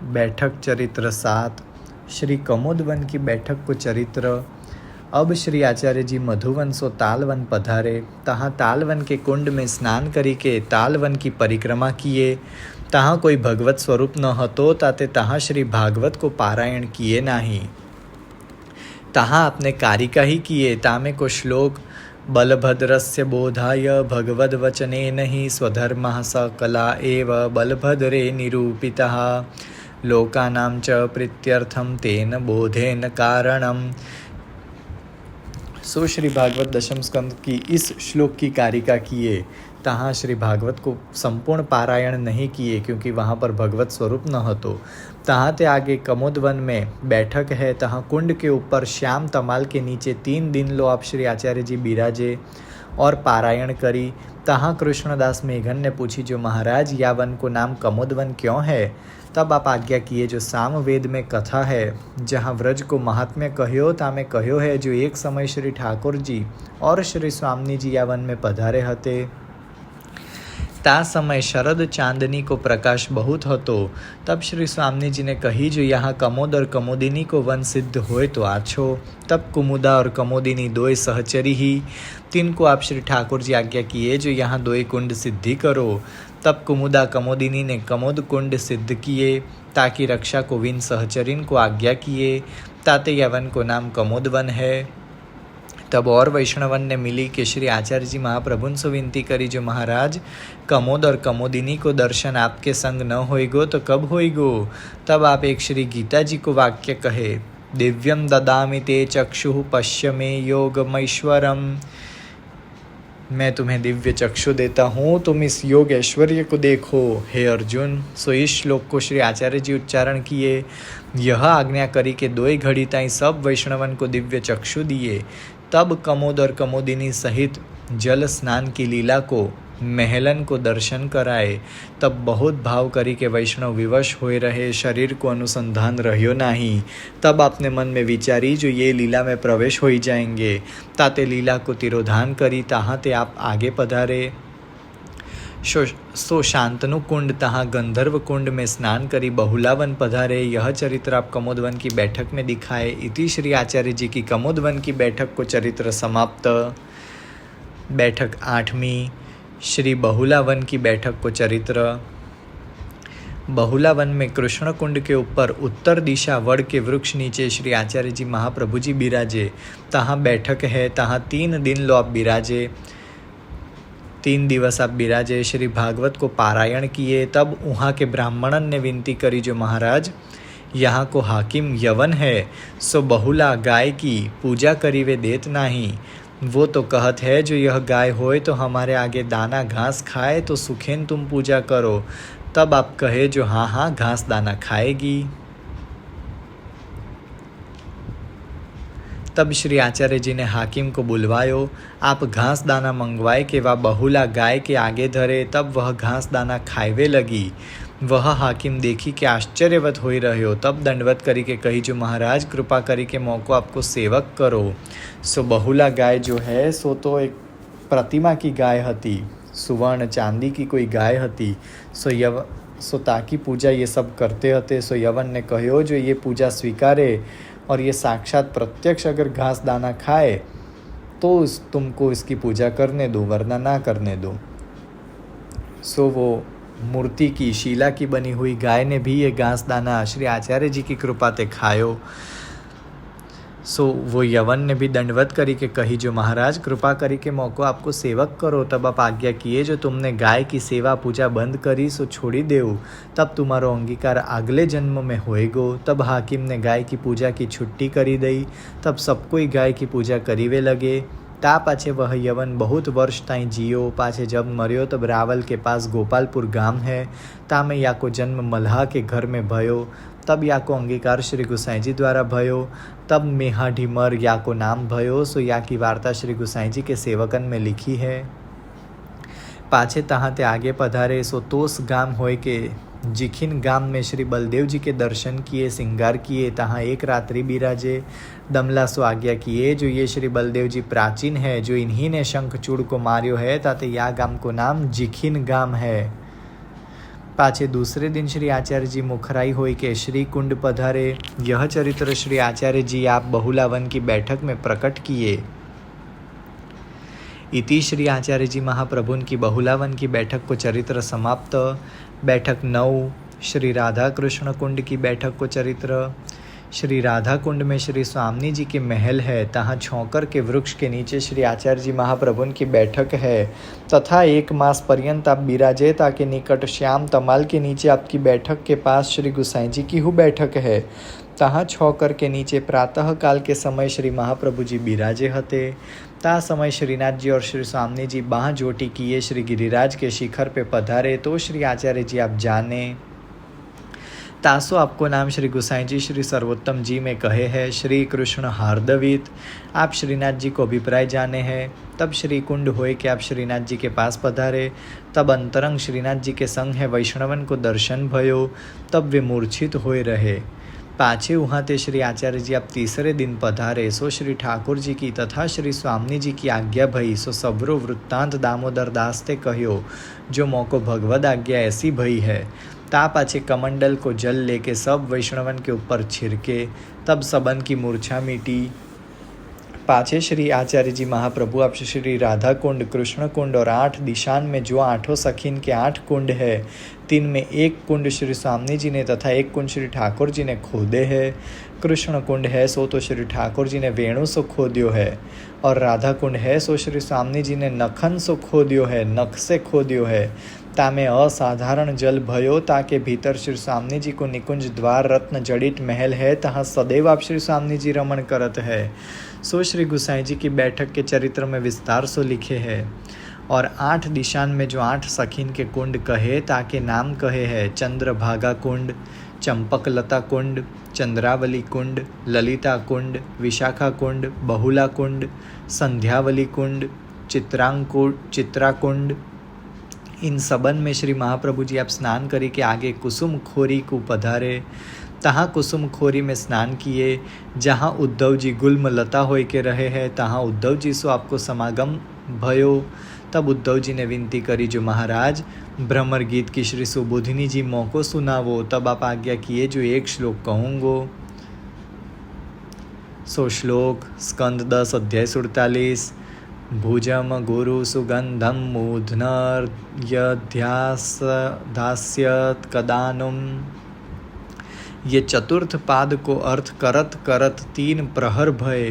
बैठक चरित्र 7। श्री कमोदवन की बैठक को चरित्र। अब श्री आचार्य जी मधुवन सो तालवन पधारे। तहाँ तालवन के कुंड में स्नान करी के तालवन की परिक्रमा किए। तहाँ कोई भगवत स्वरूप न हतो, ताते तहाँ श्री भागवत को पारायण किए नाही। तहाँ आपने कारिका ही किए। तामे को श्लोक बलभद्रस्य बोधाय भगवद वचनेन हि स्वधर्मः सकला एव बलभद्रे निरूपितः लोकानां च प्रीत्यर्थम तेन बोधेन कारणम। सो श्री भागवत दशम स्कंद की इस श्लोक की कारिका किए। तहाँ श्री भागवत को संपूर्ण पारायण नहीं किए क्योंकि वहाँ पर भगवत स्वरूप न हतो। तहाँ ते आगे कमोदवन में बैठक है। तहाँ कुंड के ऊपर श्याम तमाल के नीचे 3 दिन लो आप श्री आचार्य जी बिराजे और पारायण करी। तहाँ कृष्णदास मेघन ने पूछी, जो महाराज या वन को नाम कमोदवन क्यों है? तब आप आज्ञा किए, जो साम वेद में कथा है जहाँ व्रज को महात्म्य कह्यो तामे कह्यो है, जो एक समय श्री ठाकुर जी और श्री स्वामी जी या वन में पधारे हते। ता समय शरद चांदनी को प्रकाश बहुत हतो। तब श्री स्वामी जी ने कही, जो यहाँ कमोद और कमोदिनी को वन सिद्ध होए तो आछो। तब कुमुदा और कमोदिनी दोय सहचरी ही। तीन को आप श्री ठाकुर जी आज्ञा किए, जो यहाँ दोय कुंड सिद्धि करो। तब कुमुदा कमोदिनी ने कमोद कुंड सिद्ध किए, ताकि रक्षा को विन सहचरिन को आज्ञा किए। ताते यवन को नाम कमोदवन है। तब और वैष्णवन ने मिली कि श्री आचार्य जी महाप्रभुन से विनती करी, जो महाराज कमोद और कमोदिनी को दर्शन आपके संग न होइगो तो कब होइगो? तब आप एक श्री गीता जी को वाक्य कहे, दिव्यम ददामि ते चक्षुः पश्य मे योगमैश्वरम। मैं तुम्हें दिव्य चक्षु देता हूँ, तुम इस योग ऐश्वर्य को देखो हे अर्जुन। सो इस श्लोक को श्री आचार्य जी उच्चारण किए। यह आज्ञा करी के 2 घड़ी ताई सब वैष्णवन को दिव्य चक्षु दिए। तब कमोद और कमोदिनी सहित जल स्नान की लीला को महलन को दर्शन कराए। तब बहुत भाव करी के वैष्णव विवश होए रहे, शरीर को अनुसंधान रह्यो नाही। तब आपने मन में विचारी, जो ये लीला में प्रवेश हो ही जाएंगे। ताते लीला को तिरोधान करी। तहाँ ते आप आगे पधारे। सो शांतनु कुंड तहाँ गंधर्व कुंड में स्नान करी बहुलावन पधारे। यह चरित्र आप कमोदवन की बैठक में दिखाए। इति श्री आचार्य जी की कमोदवन की बैठक को चरित्र समाप्त। बैठक 8वीं। श्री बहुलावन की बैठक को चरित्र। बहुलावन में कृष्ण कुंड के ऊपर उत्तर दिशा वड़ के वृक्ष नीचे श्री आचार्य जी महाप्रभु जी बिराजे। तहाँ बैठक है। तहाँ 3 दिन लो आप बिराजे। 3 दिवस आप बिराजे, श्री भागवत को पारायण किए। तब वहाँ के ब्राह्मणन ने विनती करी, जो महाराज यहाँ को हाकिम यवन है, सो बहुला गाय की पूजा करी वे देत नाही। वो तो कहत है, जो यह गाय होए तो हमारे आगे दाना घास खाए तो सुखेन तुम पूजा करो। तब आप कहे, जो हाँ हाँ घास दाना खाएगी। तब श्री आचार्य जी ने हाकिम को बुलवायो। आप घास दाना मंगवाए के वह बहुला गाय के आगे धरे। तब वह घास दाना खाएवे लगी। वह हाकिम देखी के आश्चर्यवत हो रहे हो। तब दंडवत करी के कही, जो महाराज कृपा करी के मौको आपको सेवक करो। सो बहुला गाय जो है सो तो एक प्रतिमा की गाय हती, सुवर्ण चांदी की कोई गाय हती। सो ताकि पूजा ये सब करते हते। सो यवन ने कहो, जो ये पूजा स्वीकारे और ये साक्षात प्रत्यक्ष अगर घास दाना खाए तो तुमको इसकी पूजा करने दो, वरना ना करने दो। सो वो मूर्ति की शीला की बनी हुई गाय ने भी ये घास दाना श्री आचार्य जी की कृपा ते खायो। सो वो यवन ने भी दंडवत करी के कही, जो महाराज कृपा करी के मौको आपको सेवक करो। तब आप आज्ञा किए, जो तुमने गाय की सेवा पूजा बंद करी सो छोड़ी देऊ। तब तुम्हारो अंगीकार अगले जन्म में होएगो। तब हाकिम ने गाय की पूजा की छुट्टी करी दई। तब सब कोई गाय की पूजा करीवे लगे। ता पाछे वह यवन बहुत वर्ष ताई जियो। पाछे जब मर्यो तब रावल के पास गोपालपुर गाम है। ता में या को जन्म मल्हा के घर में भयो। तब या को अंगीकार श्री गुसाई जी द्वारा भयो। तब मेहा ढिमर या को नाम भयो। सो या की वार्ता श्री गुसाई जी के सेवकन में लिखी है। पाछे तहाँ ते आगे पधारे। सो तोस गाम होए के जिखिन गाम में श्री बलदेव जी के दर्शन किए, श्रृंगार किए। तहाँ एक रात्रि बिराजे। दमला सो आज्ञा किए, जो ये श्री बलदेव जी प्राचीन है, जो इन्हीं ने शंखचूड़ को मार्यो है, ताते या गाम को नाम जिखिन गाम है। पाछे दूसरे दिन श्री आचार्य जी मुखराई होई के श्री कुंड पधारे। यह चरित्र श्री आचार्य जी आप बहुलावन की बैठक में प्रकट किए। इति श्री आचार्य जी महाप्रभुन की बहुलावन की बैठक को चरित्र समाप्त। बैठक 9 श्री राधा कृष्ण कुंड की बैठक को चरित्र। श्री राधा कुंड में श्री स्वामी जी के महल है, तहाँ छौकर के वृक्ष के नीचे श्री आचार्य जी महाप्रभुन की बैठक है तथा 1 मास पर्यंत आप बिराजे ताके निकट श्याम तमाल के नीचे आपकी बैठक के पास श्री गुसाई जी की हु बैठक है। तहाँ छौकर के नीचे प्रातः काल के समय श्री महाप्रभु जी बिराजे हते। ता समय श्रीनाथ जी और श्री स्वामी जी बाह जोटी किए श्री गिरिराज के शिखर पे पधारे। तो श्री आचार्य जी आप जाने तासो आपको नाम श्री गुसाई जी श्री सर्वोत्तम जी में कहे है। श्री कृष्ण हार्दवित आप श्रीनाथ जी को अभिप्राय जाने हैं। तब श्री कुंड होए कि आप श्रीनाथ जी के पास पधारे। तब अंतरंग श्रीनाथ जी के संग है वैष्णवन को दर्शन भयो। तब वे मूर्छित होए रहे। पाछे वहाँ ते श्री आचार्य जी आप तीसरे दिन पधारे। सो श्री ठाकुर जी की तथा श्री स्वामी जी की आज्ञा भई। सो सबरो वृत्तांत दामोदर दास ते कह्यो, जो मौको भगवद आज्ञा ऐसी भई है। ता पाछे कमंडल को जल लेके सब वैष्णवन के ऊपर छिड़के। तब सबन की मूर्छा मिटी। पाछे श्री आचार्य जी महाप्रभु आप श्री राधा कुंड, कृष्ण कुंड और 8 दिशान में जो 8 सखीन के 8 कुंड है, 3 में 1 कुंड श्री स्वामी जी ने तथा 1 कुंड श्री ठाकुर जी ने खोदे है। कृष्ण कुंड है सो तो श्री ठाकुर जी ने वेणु सो खोद्यो है, और राधा कुंड है सो श्री स्वामी जी ने नखन सो खोद्यो है, नख से खोद्यो है। तामे असाधारण जल भयो। ताके भीतर श्री स्वामी जी को निकुंज द्वार रत्न जड़ित महल है, तहाँ सदैव आप श्री स्वामी जी रमण करत है। सो श्री गुसाई जी की बैठक के चरित्र में विस्तार सो लिखे है। और 8 दिशान में जो 8 सखीन के कुंड कहे ताके नाम कहे है। चंद्रभागा कुंड, चंपकलता कुंड, चंद्रावली कुंड, ललिता कुंड, विशाखा कुंड, बहुला कुंड, संध्यावली कुंड, चित्रा कुंड। इन सबन में श्री महाप्रभु जी आप स्नान करी के आगे कुसुम खोरी को पधारे। तहाँ कुसुम खोरी में स्नान किए। जहाँ उद्धव जी गुल्म लता होय के रहे हैं, तहाँ उद्धव जी सो आपको समागम भयो। तब उद्धव जी ने विनती करी, जो महाराज भ्रमर गीत की श्री सुबोधिनी जी मौको सुनावो। तब आप आज्ञा किए, जो 1 श्लोक कहूँगो। सो श्लोक स्कंद 10 अध्याय 47। भुजम गुरु सुगंधम मूर्धन्यध्यास्यत कदानुम। ये चतुर्थ पाद को अर्थ करत करत 3 प्रहर भये।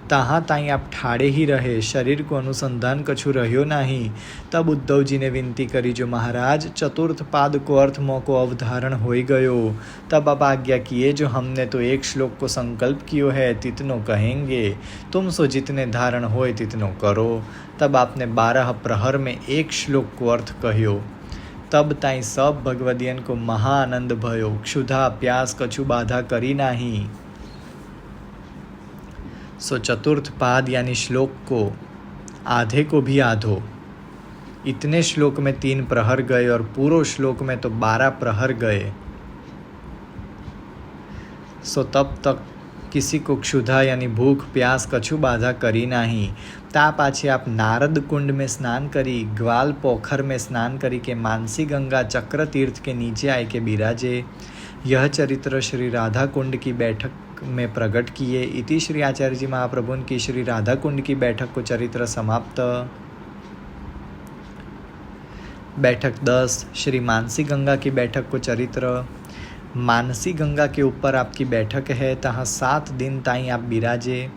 तहाँ ताई आप ठाड़े ही रहे, शरीर को अनुसंधान कछु रह्यो नहीं। तब उद्धव जी ने विनती करी, जो महाराज चतुर्थ पाद को अर्थ मोको अवधारण होई गयो। तब आप आज्ञा किए, जो हमने तो 1 श्लोक को संकल्प कियो है, तितनो कहेंगे। तुम सो जितने धारण होए तितनो करो। तब आपने 12 प्रहर में 1 श्लोक को अर्थ कह्यो। तब ताई सब भगवदियन को महा आनंद भयो। क्षुधा प्यास कछु बाधा करी नाही। सो चतुर्थ पाद यानी श्लोक को आधे को भी आधो। इतने श्लोक में 3 प्रहर गए और पूर्व श्लोक में तो 12 प्रहर गए। सो तब तक किसी को क्षुधा यानी भूख प्यास कछु बाधा करी नहीं। ता पाछे आप नारद कुंड में स्नान करी, ग्वाल पोखर में स्नान करी के मानसी गंगा चक्र तीर्थ के नीचे आए के बिराजे। यह चरित्र श्री राधा कुंड की बैठक में प्रकट किए। इति श्री आचार्य जी महाप्रभुन की श्री राधा कुंड की बैठक को चरित्र समाप्त। बैठक 10 श्री मानसी गंगा की बैठक को चरित्र। मानसी गंगा के ऊपर आपकी बैठक है, तहाँ 7 दिन ताई आप बिराजे।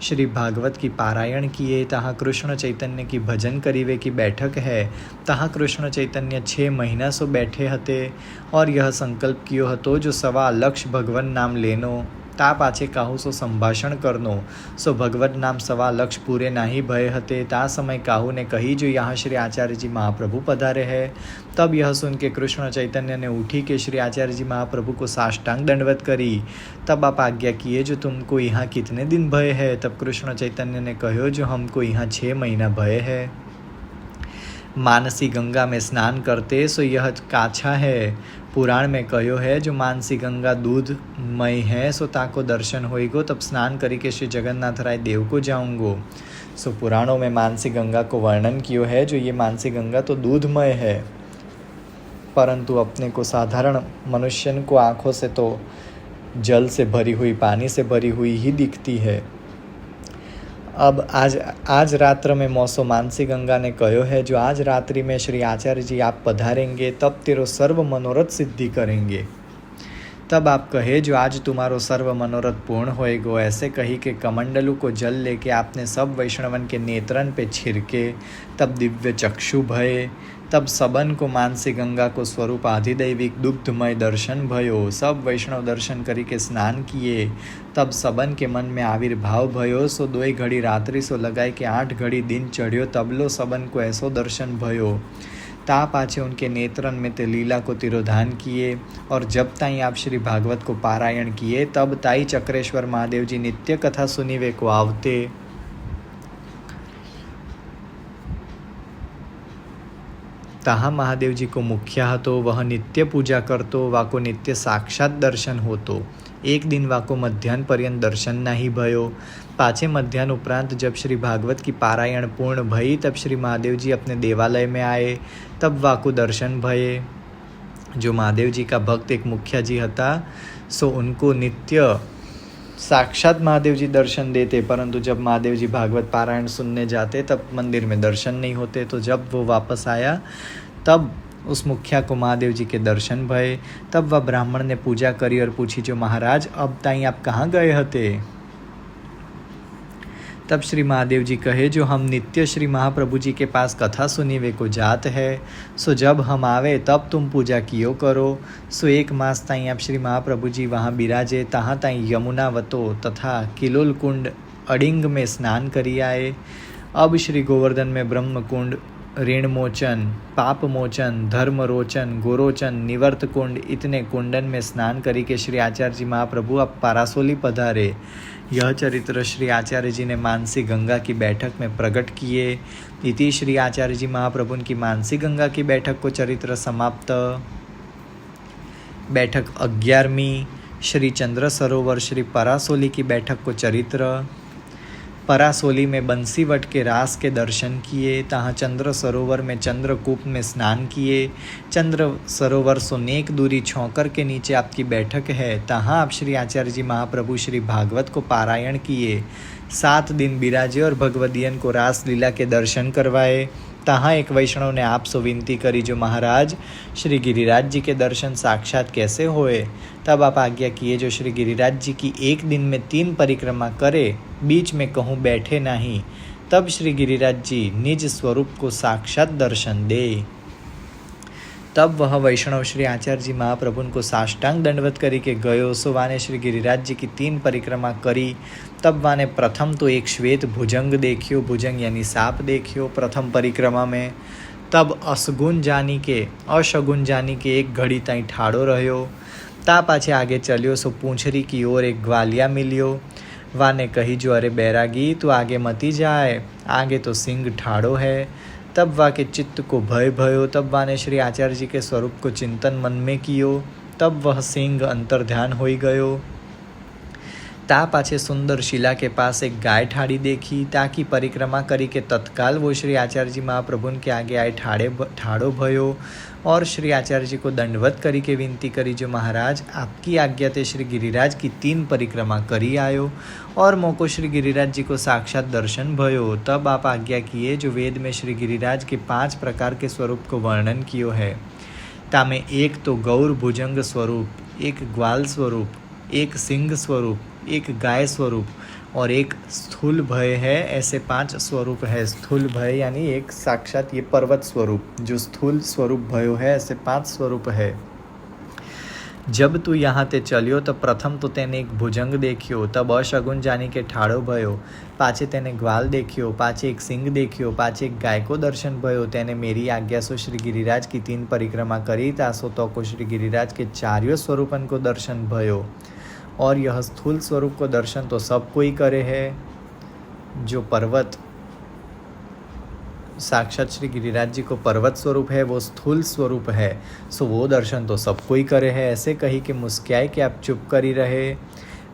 श्री भागवत की पारायण किए। तहाँ कृष्ण चैतन्य की भजन करीवे की बैठक है। तहाँ कृष्ण चैतन्य 6 महीना सो बैठे हते और यह संकल्प कियो हतो, जो 1.25 लाख भगवन नाम लेनो। ता पाछे काहू सो संभाषण करनो। सो भगवत नाम 1.25 लाख पूरे नाही भय हते। ता समय काहू ने कही, जो यहाँ श्री आचार्य जी महाप्रभु पधारे है। तब यह सुन के कृष्ण चैतन्य ने उठी के श्री आचार्य जी महाप्रभु को साष्टांग दंडवत करी। तब आप आज्ञा किए, जो तुमको यहाँ कितने दिन भय है। तब कृष्ण चैतन्य ने कहो, जो हमको यहाँ 6 महीना भय है। मानसी गंगा में स्नान करते सो यह काछा है। पुराण में कहो है, जो मानसी गंगा दूधमय है, सो ताको दर्शन होइगो। तब स्नान करी के श्री जगन्नाथ राय देव को जाऊंगो। सो पुराणों में मानसी गंगा को वर्णन कियो है, जो ये मानसी गंगा तो दूधमय है। परंतु अपने को साधारण मनुष्य को आँखों से तो जल से भरी हुई, पानी से भरी हुई ही दिखती है। अब आज रात्र में मौसो मानसी गंगा ने कहो है, जो आज रात्रि में श्री आचार्य जी आप पधारेंगे तब तेरो सर्व मनोरथ सिद्धि करेंगे। तब आप कहे, जो आज तुम्हारो सर्व मनोरथ पूर्ण होएगो। ऐसे कही के कमंडलू को जल लेके आपने सब वैष्णवन के नेत्रन पे छिड़के, तब दिव्य चक्षु भये। तब सबन को मानसी गंगा को स्वरूप आधिदैविक दुग्धमय दर्शन भयो। सब वैष्णव दर्शन करी के स्नान किए। तब सबन के मन में आविर्भाव भयो। सो 2 घड़ी रात्रि सो लगाए के 8 घड़ी दिन चढ़्यो। तबलो सबन को ऐसो दर्शन भयो। ता पाछे उनके नेत्रन में ते लीला को तिरोधान किए। और जब ताई आप श्री भागवत को पारायण किए, तब ताई चक्रेश्वर महादेव जी नित्य कथा सुनीवे को आवते। ताहा महादेव जी को मुख्या हतो, वह नित्य पूजा करतो, वाको नित्य साक्षात दर्शन होतो। एक दिन वाको मध्यान्ह पर्यंत दर्शन नहीं भयो। पाछे मध्यान्ह उपरांत जब श्री भागवत की पारायण पूर्ण भई, तब श्री महादेव जी अपने देवालय में आए। तब वाको दर्शन भये। जो महादेव जी का भक्त एक मुखिया जी हता, सो उनको नित्य साक्षात महादेव जी दर्शन देते, परंतु जब महादेव जी भागवत पारायण सुनने जाते तब मंदिर में दर्शन नहीं होते। तो जब वो वापस आया, तब उस मुखिया को महादेव जी के दर्शन भये। तब वह ब्राह्मण ने पूजा करी और पूछी, जो महाराज अब ताई आप कहाँ गए हते? तब श्री महादेव जी कहे, जो हम नित्य श्री महाप्रभु जी के पास कथा सुनीवे को जात है। सो जब हम आवे तब तुम पूजा कियो करो। सो 1 मास ताई आप श्री महाप्रभु जी वहाँ बिराजे। तहाँ ताई यमुना वतो तथा किलोल कुंड अडिंग में स्नान करी आए। अब श्री गोवर्धन में ब्रह्म कुंड, ऋण मोचन, पाप मोचन, धर्म रोचन, गोरोचन, निवर्त कुंड, इतने कुंडन में स्नान करी के श्री आचार्य जी महाप्रभु अब पारासोली पधारे। यह चरित्र श्री आचार्य जी ने मानसी गंगा की बैठक में प्रकट किए। इति श्री आचार्य जी महाप्रभु की मानसी गंगा की बैठक को चरित्र समाप्त। बैठक 11वीं। श्री चंद्र सरोवर श्री परासोली की बैठक को चरित्र। परासोली में बंसीवट के रास के दर्शन किए। तहाँ चंद्र सरोवर में चंद्रकूप में स्नान किए। चंद्र सरोवर सुनेक दूरी छोंकर के नीचे आपकी बैठक है। तहाँ आप श्री आचार्य जी महाप्रभु श्री भागवत को पारायण किए। 7 दिन बिराजे और भगवदियन को रास लीला के दर्शन करवाए। तहाँ एक वैष्णव ने आपसे विनती करी, जो महाराज श्री गिरिराज जी के दर्शन साक्षात कैसे होए? तब आप आज्ञा किए, जो श्री गिरिराज जी की एक दिन में 3 परिक्रमा करे, बीच में कहूँ बैठे नहीं, तब श्री गिरिराज जी निज स्वरूप को साक्षात दर्शन दे। तब वह वैष्णव श्री आचार्य जी महाप्रभु को साष्टांग दंडवत करी के गयो। सो वाने श्री गिरिराज जी की 3 परिक्रमा करी। तब वाने प्रथम तो एक श्वेत भुजंग देखियो, भुजंग यानी सांप देखियो प्रथम परिक्रमा में। तब अशगुन जानी के 1 घड़ी ताई ठाड़ो रह्यो। ता पाछे आगे चलियो, सो पूंछरी की ओर एक ग्वालिया मिलियो। वाने कही, जो अरे बैरागी तू आगे मती जाए, आगे तो सिंह ठाड़ो है। तब वा के चित्त को भय भयो। तब वाने श्री आचार्य जी के स्वरूप को चिंतन मन में कियो। तब वह सिंह अंतर्ध्यान होई गयो। ता पाछे सुंदर शिला के पास एक गाय ठाड़ी देखी। ताकि परिक्रमा करी के तत्काल वो श्री आचार्य जी महाप्रभु के आगे आए ठाड़ो भयो और श्री आचार्य जी को दंडवत करी के विनती करी, जो महाराज आपकी आज्ञा ते श्री गिरिराज की 3 परिक्रमा करी आयो और मोको श्री गिरिराज जी को साक्षात दर्शन भयो। तब आप आज्ञा किए, जो वेद में श्री गिरिराज के 5 प्रकार के स्वरूप को वर्णन कियो है। तामे एक तो गौर भुजंग स्वरूप, एक ग्वाल स्वरूप, एक सिंह स्वरूप, एक गाय स्वरूप और एक स्थूल भय है। ऐसे 5 स्वरूप है। स्थूल भय यानी एक साक्षात ये पर्वत स्वरूप, जो स्थूल स्वरूप भयो है, ऐसे 5 स्वरूप है। जब तू यहाँ ते चलियो तो प्रथम तो तेने एक भुजंग देखियो, तब अशगुन जानी के ठाड़ो भयो। पाछे तेने ग्वाल देखियो, पाछे एक सिंह देखियो, पाछे एक गाय को दर्शन भयो। तेने मेरी आज्ञा सो श्री गिरिराज की 3 परिक्रमा करी, तासो तो को श्री गिरिराज के 4 स्वरूपन को दर्शन भयो। और यह स्थूल स्वरूप को दर्शन तो सब कोई करे है। जो पर्वत साक्षात श्री गिरिराज जी को पर्वत स्वरूप है, वो स्थूल स्वरूप है, सो वो दर्शन तो सब कोई करे है। ऐसे कही कि मुस्क्याए कि आप चुप करी रहे।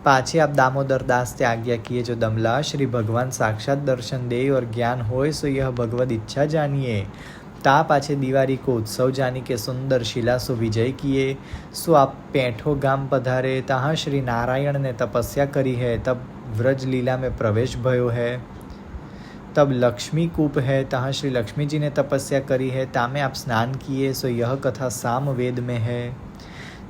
पाछे आप दामोदर दास ते आज्ञा किए, जो दमला श्री भगवान साक्षात दर्शन दे और ज्ञान होए, सो यह भगवद इच्छा जानिए। ता पाछे दिवारी को उत्सव जानी के सुंदर शिला सो विजय किए। सो आप पैठो गाम पधारे, तहाँ श्री नारायण ने तपस्या करी है। तब व्रज लीला में प्रवेश भयो है। तब लक्ष्मी कूप है, तहाँ श्री लक्ष्मी जी ने तपस्या करी है। तामे आप स्नान किए, सो यह कथा साम वेद में है।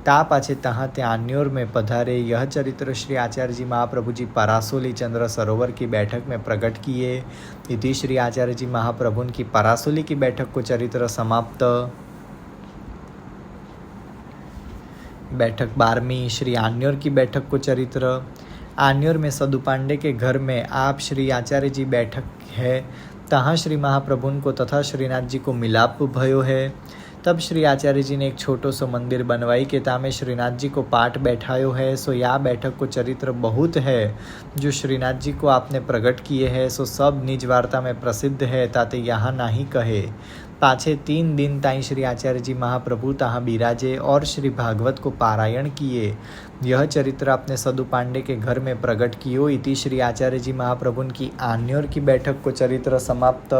ता पाछे तहाँ त्यान्योर में पधारे, यह चरित्र श्री आचार्य जी महाप्रभु जी परासोली चंद्र सरोवर की बैठक में प्रकट किए। इति श्री आचार्य जी महाप्रभु की परासोली की बैठक को चरित्र समाप्त। बैठक 12वीं श्री आन्योर की बैठक को चरित्र। आन्योर में सदु पांडे के घर में आप श्री आचार्य जी बैठक है। तहाँ श्री महाप्रभु को तथा श्रीनाथ जी को मिलाप भयो है। तब श्री आचार्य जी ने एक छोटो सो मंदिर बनवाई के तामे श्रीनाथ जी को पाठ बैठायो है। सो या बैठक को चरित्र बहुत है जो श्रीनाथ जी को आपने प्रकट किए हैं। सो सब निज वार्ता में प्रसिद्ध है, ताते यहाँ नाही कहे। पाछे 3 दिन ताई श्री आचार्य जी महाप्रभु तहाँ बिराजे और श्री भागवत को पारायण किए। यह चरित्र आपने सदु पांडे के घर में प्रकट कियो। इति श्री आचार्य जी महाप्रभु की आन्योर की बैठक को चरित्र समाप्त।